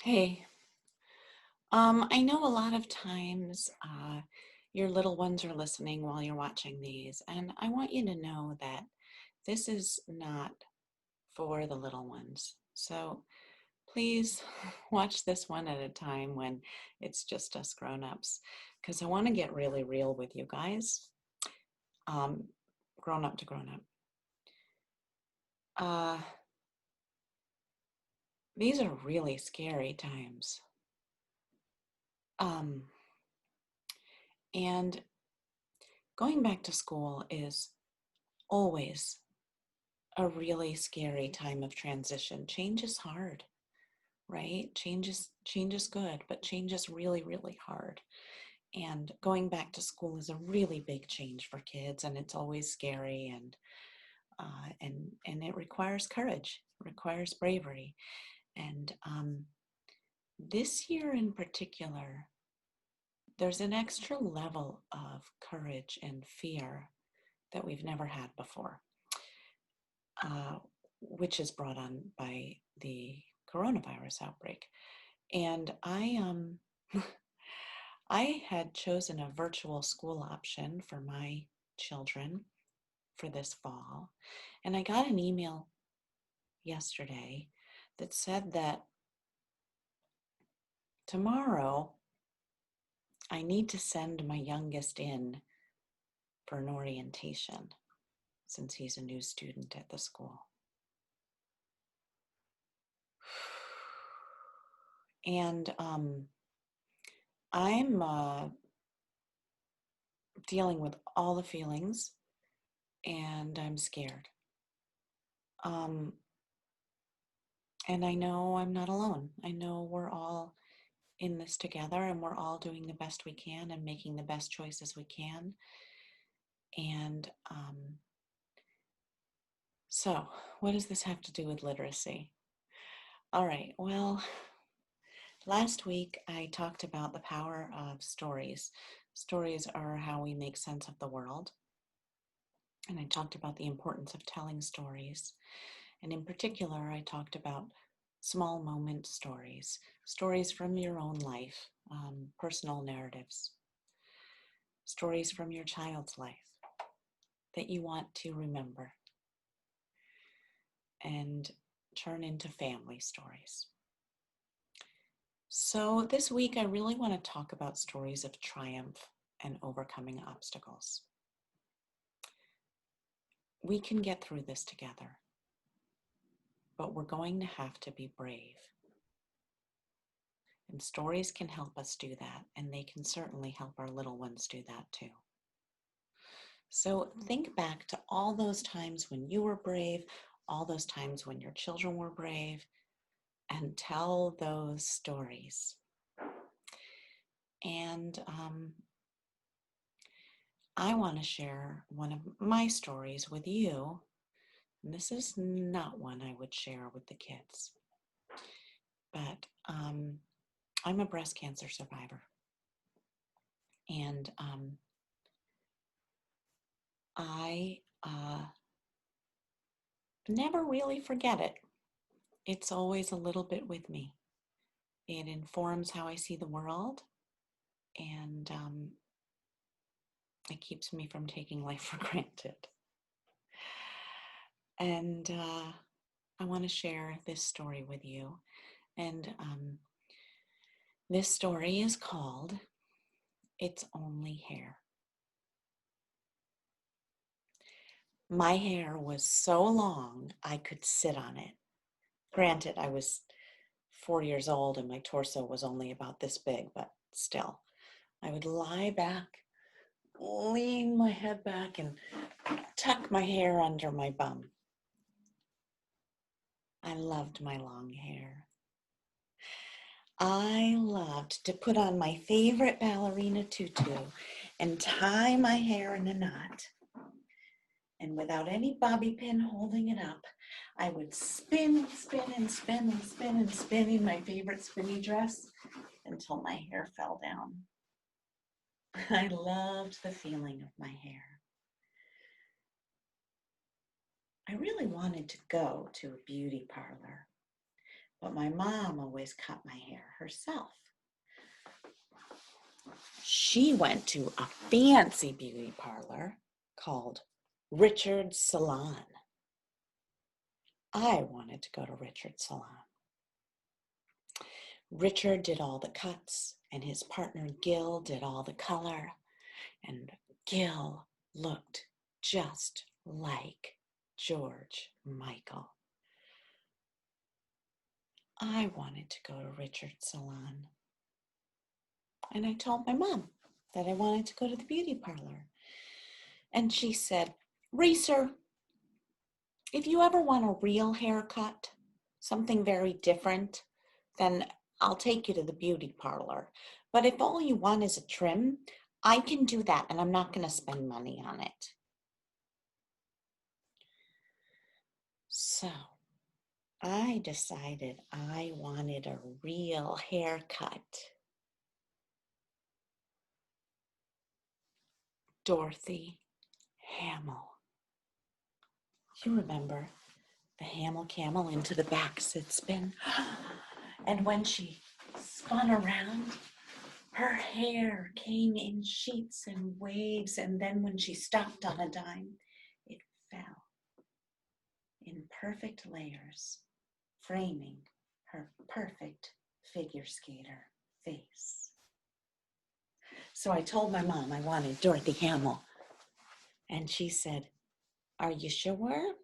Hey, I know a lot of times your little ones are listening while you're watching these, and I want you to know that this is not for the little ones. So please watch this one at a time when it's just us grown-ups, because I want to get really real with you guys, um, grown up to grown up. Uh, these are really scary times. Um, and going back to school is always a really scary time of transition. Change is hard, right? Change is good, but change is really, really hard. And going back to school is a really big change for kids, and it's always scary, and it requires courage, requires bravery. And this year in particular, there's an extra level of courage and fear that we've never had before. Uh, which is brought on by the coronavirus outbreak. And I had chosen a virtual school option for my children for this fall. And I got an email yesterday that said that tomorrow I need to send my youngest in for an orientation since he's a new student at the school. And I'm dealing with all the feelings and I'm scared. Um, and I know I'm not alone. I know we're all in this together and we're all doing the best we can and making the best choices we can. And so, what does this have to do with literacy? All right, well, last week I talked about the power of stories. Stories are how we make sense of the world. And I talked about the importance of telling stories. And in particular, I talked about small moment stories, stories from your own life, personal narratives, stories from your child's life that you want to remember and turn into family stories. So this week, I really want to talk about stories of triumph and overcoming obstacles. We can get through this together, but we're going to have to be brave. And stories can help us do that, and they can certainly help our little ones do that too. So think back to all those times when you were brave, all those times when your children were brave, and tell those stories. And I want to share one of my stories with you. And this is not one I would share with the kids, but I'm a breast cancer survivor. And I never really forget it. It's always a little bit with me. It informs how I see the world, and it keeps me from taking life for granted. And I want to share this story with you. And this story is called It's Only Hair. My hair was so long I could sit on it. Granted, I was 4 years old and my torso was only about this big, but still, I would lie back, lean my head back, and tuck my hair under my bum. I loved my long hair. I loved to put on my favorite ballerina tutu and tie my hair in a knot. And without any bobby pin holding it up, I would spin and spin and spin and spin and spin in my favorite spinny dress until my hair fell down. I loved the feeling of my hair. I really wanted to go to a beauty parlor, but my mom always cut my hair herself. She went to a fancy beauty parlor called Richard's Salon. I wanted to go to Richard's Salon. Richard did all the cuts, and his partner Gil did all the color, and Gil looked just like George Michael. I wanted to go to Richard's Salon. And I told my mom that I wanted to go to the beauty parlor. And she said, Risa, if you ever want a real haircut, something very different, then I'll take you to the beauty parlor. But if all you want is a trim, I can do that, and I'm not going to spend money on it. So I decided I wanted a real haircut. Dorothy Hamill. You remember the Hamill camel into the back sit spin? And when she spun around, her hair came in sheets and waves, and then when she stopped on a dime, it fell in perfect layers, framing her perfect figure skater face. So I told my mom I wanted Dorothy Hamill, and she said, "Are you sure?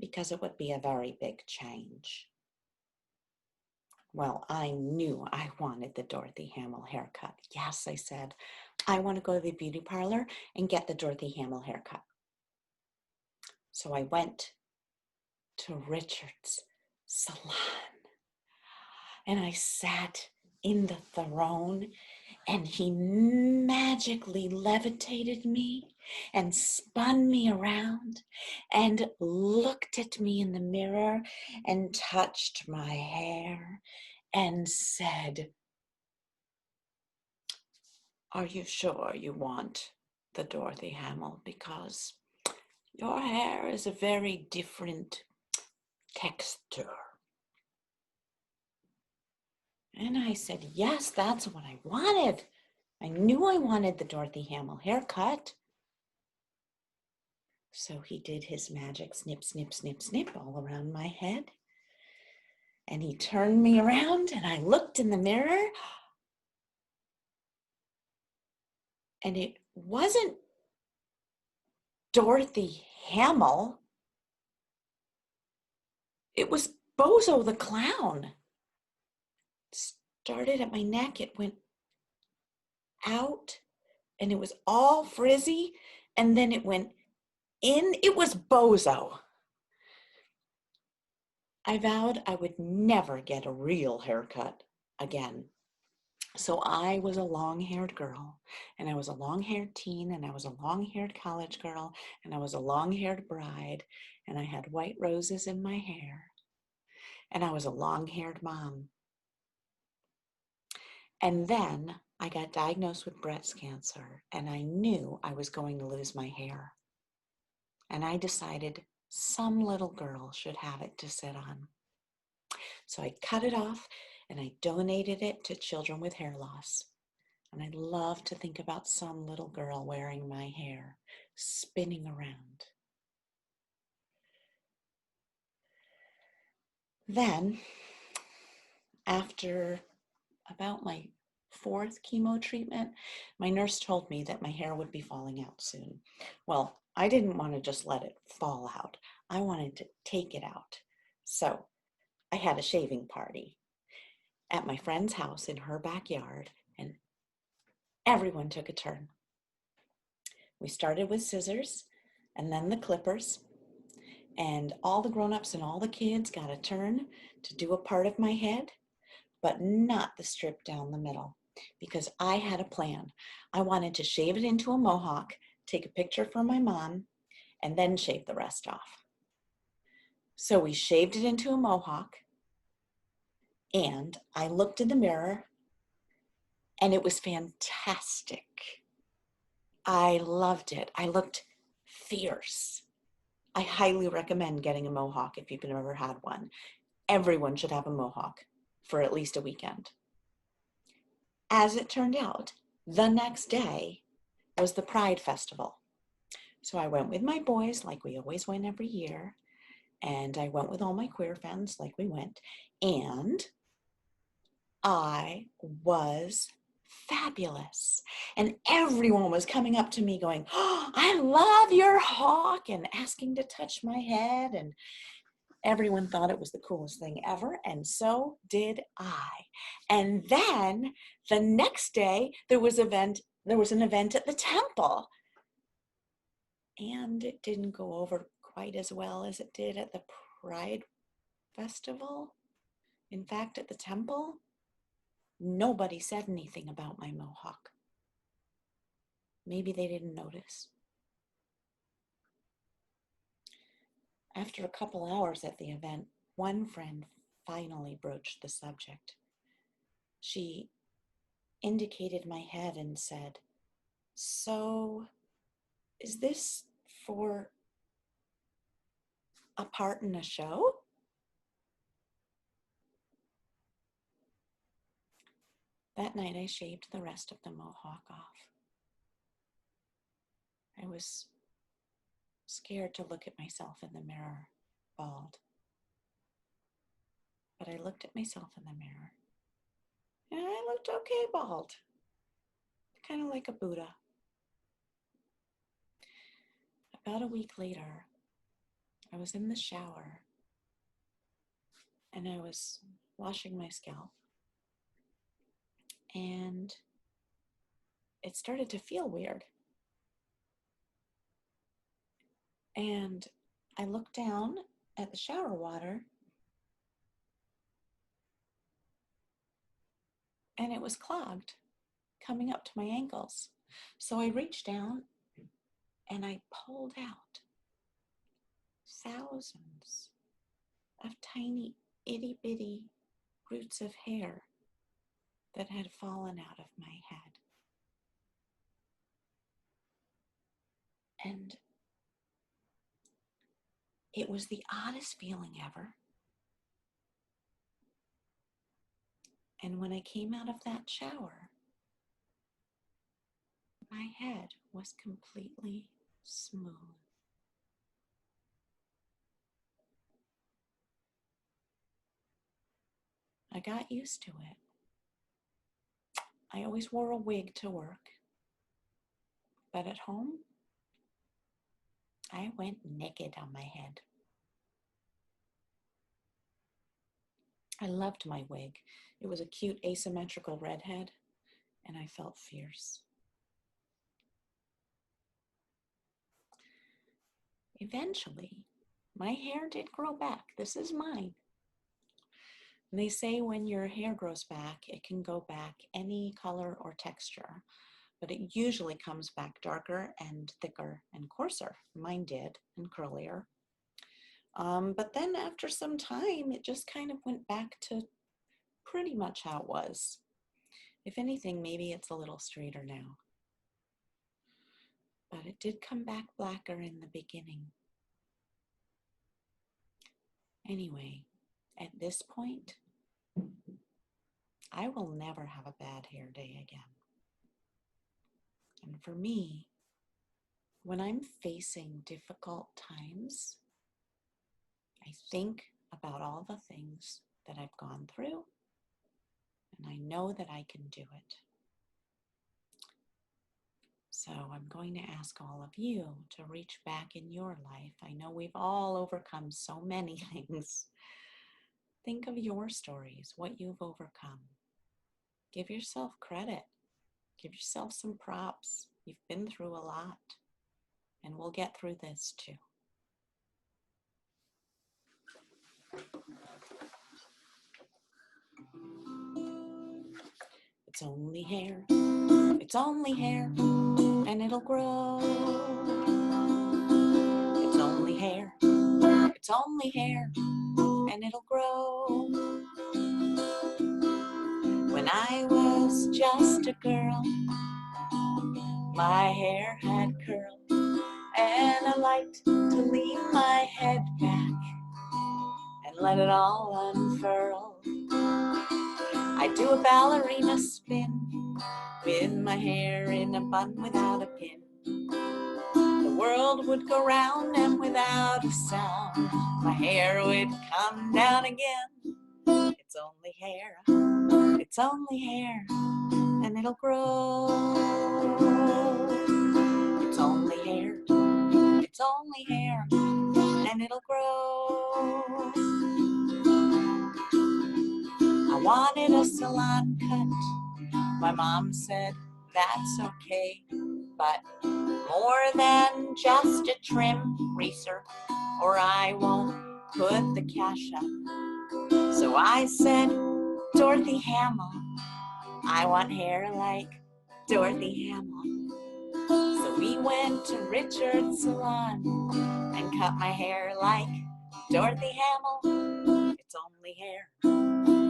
Because it would be a very big change." Well, I knew I wanted the Dorothy Hamill haircut. Yes, I said, I want to go to the beauty parlor and get the Dorothy Hamill haircut. So I went to Richard's Salon, and I sat in the throne, and he magically levitated me and spun me around and looked at me in the mirror and touched my hair and said, "Are you sure you want the Dorothy Hamill? Because your hair is a very different texture." And I said, yes, that's what I wanted. I knew I wanted the Dorothy Hamill haircut. So he did his magic snip, snip, snip, snip all around my head. And he turned me around, and I looked in the mirror, and it wasn't Dorothy Hamill. It was Bozo the Clown. Started at my neck, it went out, and it was all frizzy, and then it went in. It was Bozo. I vowed I would never get a real haircut again. So I was a long-haired girl, and I was a long-haired teen, and I was a long-haired college girl, and I was a long-haired bride, and I had white roses in my hair, and I was a long-haired mom. And then I got diagnosed with breast cancer, and I knew I was going to lose my hair. And I decided some little girl should have it to sit on. So I cut it off, and I donated it to children with hair loss. And I love to think about some little girl wearing my hair, spinning around. Then, after about my 4th chemo treatment, my nurse told me that my hair would be falling out soon. Well, I didn't want to just let it fall out. I wanted to take it out. So I had a shaving party at my friend's house in her backyard, and everyone took a turn. We started with scissors and then the clippers, and all the grown-ups and all the kids got a turn to do a part of my head, but not the strip down the middle, because I had a plan. I wanted to shave it into a mohawk, take a picture for my mom, and then shave the rest off. So we shaved it into a mohawk, and I looked in the mirror, and it was fantastic. I loved it. I looked fierce. I highly recommend getting a mohawk if you've never had one. everyone should have a mohawk for at least a weekend. As it turned out, the next day was the Pride Festival. So I went with my boys like we always went every year, and I went with all my queer friends like we went, and I was fabulous. And everyone was coming up to me going, "Oh, I love your hawk," and asking to touch my head, and everyone thought it was the coolest thing ever, and so did I. And then the next day there was an event at the temple, and it didn't go over quite as well as it did at the Pride Festival. In fact, at the temple, nobody said anything about my mohawk. Maybe they didn't notice. After a couple hours at the event, one friend finally broached the subject. She indicated my head and said, "So, is this for a part in a show?" That night I shaved the rest of the mohawk off. I was scared to look at myself in the mirror, bald. But I looked at myself in the mirror, and I looked okay bald, kind of like a Buddha. About a week later, I was in the shower, and I was washing my scalp, and it started to feel weird. And I looked down at the shower water, and it was clogged, coming up to my ankles. So I reached down and I pulled out thousands of tiny itty bitty roots of hair that had fallen out of my head. And it was the oddest feeling ever. And when I came out of that shower, my head was completely smooth. I got used to it. I always wore a wig to work, but at home, I went naked on my head. I loved my wig. It was a cute asymmetrical redhead, and I felt fierce. Eventually, my hair did grow back. This is mine. And they say when your hair grows back, it can go back any color or texture, but it usually comes back darker and thicker and coarser. Mine did, and curlier. But then after some time, it just kind of went back to pretty much how it was. If anything, maybe it's a little straighter now. But it did come back blacker in the beginning. Anyway, at this point, I will never have a bad hair day again. And for me, when I'm facing difficult times, I think about all the things that I've gone through, and I know that I can do it. So I'm going to ask all of you to reach back in your life. I know we've all overcome so many things. Think of your stories, what you've overcome. Give yourself credit. Give yourself some props. You've been through a lot, and we'll get through this too. It's only hair, it's only hair, and it'll grow. It's only hair, it's only hair, and it'll grow. When I was just a girl, my hair had curl, and I liked to lean my head back and and let it all unfurl. I do a ballerina spin with my hair in a bun without a pin. The world would go round and without a sound, my hair would come down again. It's only hair, it's only hair, and it'll grow. It's only hair, it's only hair, and it'll grow. I wanted a salon cut. My mom said that's okay, but more than just a trim, Risa, or I won't put the cash up. So I said, Dorothy Hamill, I want hair like Dorothy Hamill. So we went to Richard's salon and cut my hair like Dorothy Hamill. It's only hair,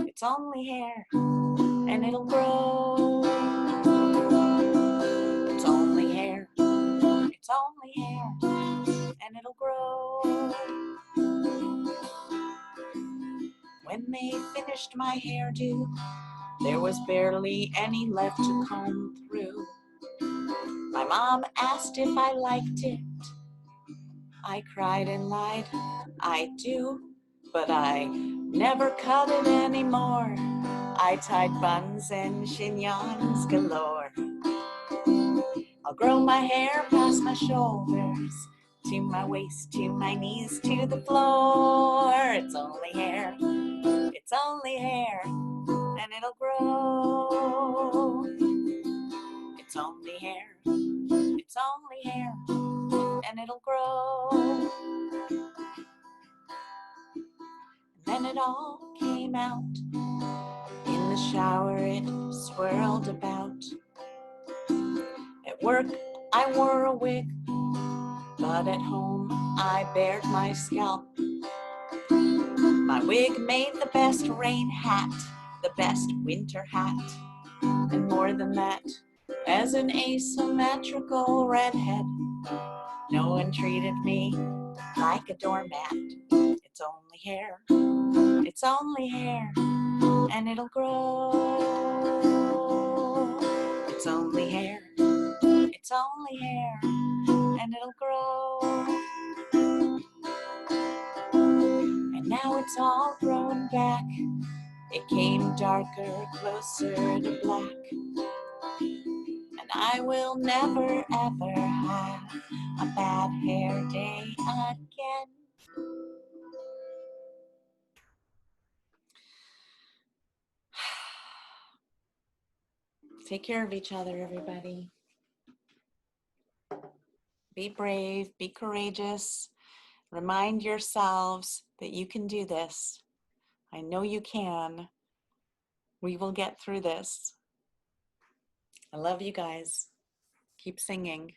it's only hair, and it'll grow. It's only hair, it's only hair, and it'll grow. When they finished my hairdo, there was barely any left to comb through. My mom asked if I liked it. I cried and lied, I do, but I never cut it anymore. I tied buns and chignons galore. I'll grow my hair past my shoulders, to my waist, to my knees, to the floor. It's only hair, it's only hair, and it'll grow. It's only hair, it's only hair, and it'll grow. And then it all came out. In the shower it swirled about. At work I wore a wig, but at home I bared my scalp. My wig made the best rain hat, the best winter hat, and more than that, as an asymmetrical redhead, no one treated me like a doormat. It's only hair, it's only hair, and it'll grow. It's only hair, it's only hair, and it'll grow. And now it's all grown back. It came darker, closer to black. And I will never ever have a bad hair day again. Take care of each other, everybody. Be brave, be courageous. Remind yourselves that you can do this. I know you can. We will get through this. I love you guys. Keep singing.